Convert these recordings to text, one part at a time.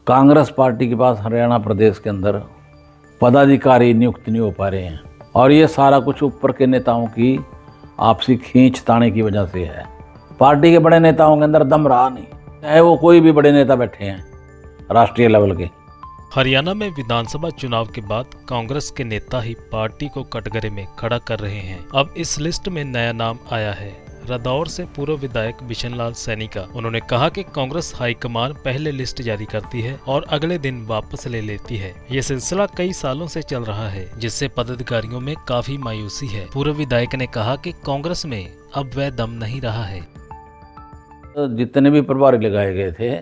Congress party के पास हरियाणा प्रदेश के अंदर पदाधिकारी नियुक्त नहीं हो पा रहे हैं और ये सारा कुछ ऊपर के नेताओं की आपसी खींचताने की वजह से है। पार्टी के बड़े नेताओं के अंदर दम रहा नहीं, चाहे वो कोई भी बड़े नेता बैठे हैं राष्ट्रीय लेवल के। हरियाणा में विधानसभा चुनाव के बाद कांग्रेस के नेता ही पार्टी को कटघरे में खड़ा कर रहे हैं। अब इस लिस्ट में नया नाम आया है रदौर से पूर्व विधायक बिशन लाल सैनी का। उन्होंने कहा कि कांग्रेस हाईकमान पहले लिस्ट जारी करती है और अगले दिन वापस ले लेती है। ये सिलसिला कई सालों से चल रहा है, जिससे पदाधिकारियों में काफी मायूसी है। पूर्व विधायक ने कहा कि कांग्रेस में अब वह दम नहीं रहा है। जितने भी प्रभारी लगाए गए थे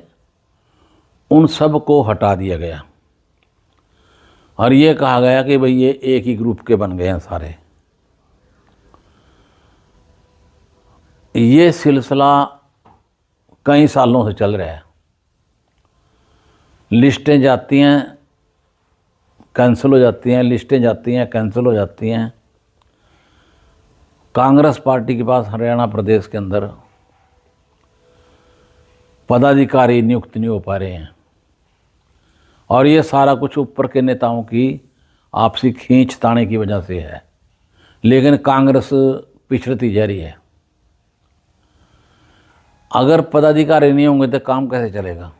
उन सब को हटा दिया गया और ये कहा गया कि भाई ये एक ही ग्रुप के बन गए हैं सारे। ये सिलसिला कई सालों से चल रहा है। लिस्टें जाती हैं कैंसिल हो जाती हैं, लिस्टें जाती हैं कैंसिल हो जाती हैं। कांग्रेस पार्टी के पास हरियाणा प्रदेश के अंदर पदाधिकारी नियुक्त नहीं हो पा रहे हैं और ये सारा कुछ ऊपर के नेताओं की आपसी खींचताने की वजह से है। लेकिन कांग्रेस पिछड़ती जा रही है। अगर पदाधिकारी नहीं होंगे तो काम कैसे चलेगा?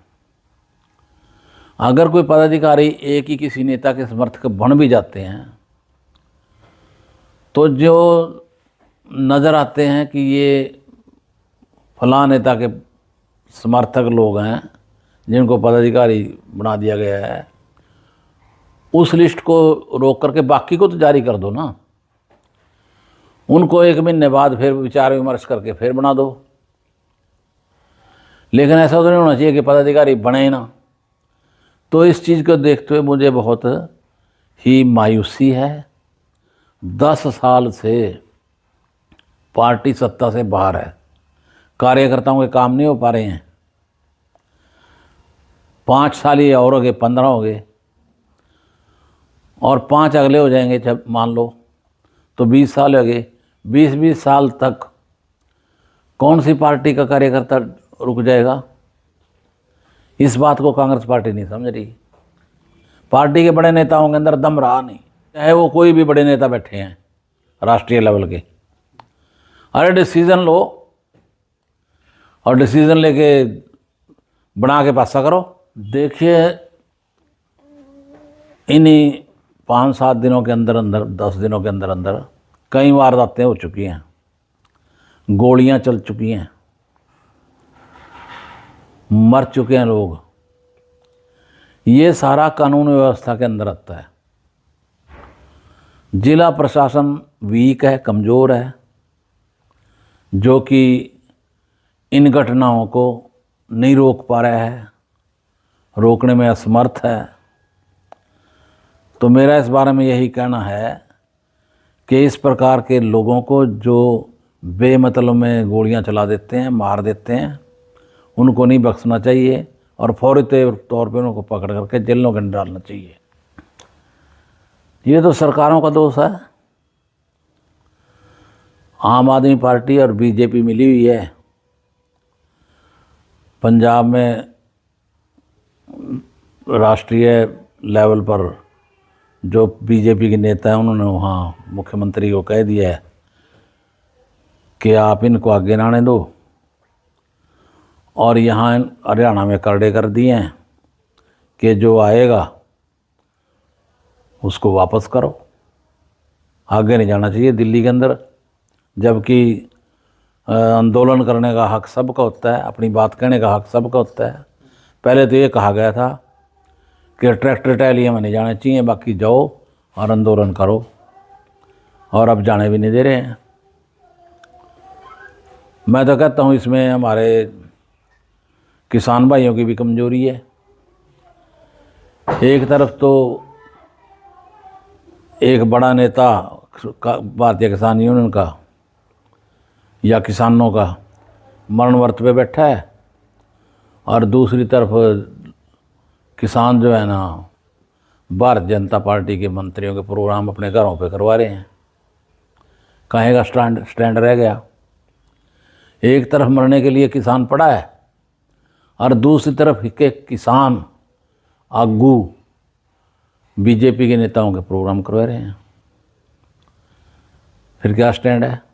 अगर कोई पदाधिकारी एक ही किसी नेता के समर्थक बन भी जाते हैं तो जो नज़र आते हैं कि ये फलां नेता के समर्थक लोग हैं जिनको पदाधिकारी बना दिया गया है, उस लिस्ट को रोक करके बाकी को तो जारी कर दो ना। उनको एक महीने बाद फिर विचार विमर्श करके फिर बना दो। लेकिन ऐसा तो नहीं होना चाहिए कि पदाधिकारी बने ही ना। तो इस चीज़ को देखते हुए मुझे बहुत ही मायूसी है। 10 साल से पार्टी सत्ता से बाहर है, कार्यकर्ताओं के काम नहीं हो पा रहे हैं। 5 साल ही और हो गए, 15 हो गए और 5 अगले हो जाएंगे जब मान लो तो 20 साल हो गए। 20-20 साल तक कौन सी पार्टी का कार्यकर्ता रुक जाएगा? इस बात को कांग्रेस पार्टी नहीं समझ रही। पार्टी के बड़े नेताओं के अंदर दम रहा नहीं, चाहे वो कोई भी बड़े नेता बैठे हैं राष्ट्रीय लेवल के। अरे डिसीजन लो और डिसीजन लेके बना के पासा करो। देखिए इन्हीं 5-7 दिनों के अंदर अंदर 10 दिनों के अंदर अंदर कई वारदातें हो चुकी हैं, गोलियां चल चुकी हैं, मर चुके हैं लोग। ये सारा कानून व्यवस्था के अंदर आता है। जिला प्रशासन वीक है, कमज़ोर है, जो कि इन घटनाओं को नहीं रोक पा रहा है, रोकने में असमर्थ है। तो मेरा इस बारे में यही कहना है कि इस प्रकार के लोगों को जो बेमतलब में गोलियां चला देते हैं, मार देते हैं, उनको नहीं बख्शना चाहिए और फौरी तौर पे उनको पकड़ करके जेलों के अंदर डालना चाहिए। ये तो सरकारों का दोष है। आम आदमी पार्टी और बीजेपी मिली हुई है। पंजाब में राष्ट्रीय लेवल पर जो बीजेपी के नेता हैं उन्होंने वहाँ मुख्यमंत्री को कह दिया है कि आप इनको आगे ना आने दो और यहाँ हरियाणा में करड़े कर दिए हैं कि जो आएगा उसको वापस करो। आगे नहीं जाना चाहिए दिल्ली के अंदर, जबकि आंदोलन करने का हक सबका होता है, अपनी बात कहने का हक सबका होता है। पहले तो ये कहा गया था कि ट्रैक्टर ट्रैलियाँ में नहीं जाना चाहिए, बाकी जाओ और आंदोलन करो, और अब जाने भी नहीं दे रहे हैं। मैं तो कहता हूँ इसमें हमारे किसान भाइयों की भी कमजोरी है। एक तरफ तो एक बड़ा नेता भारतीय किसान यूनियन का या किसानों का मरण वर्त पे बैठा है और दूसरी तरफ किसान जो है ना भारतीय जनता पार्टी के मंत्रियों के प्रोग्राम अपने घरों पे करवा रहे हैं। कहे का स्टैंड रह गया। एक तरफ मरने के लिए किसान पड़ा है और दूसरी तरफ के किसान आगू बीजेपी के नेताओं के प्रोग्राम करवा रहे हैं। फिर क्या स्टैंड है?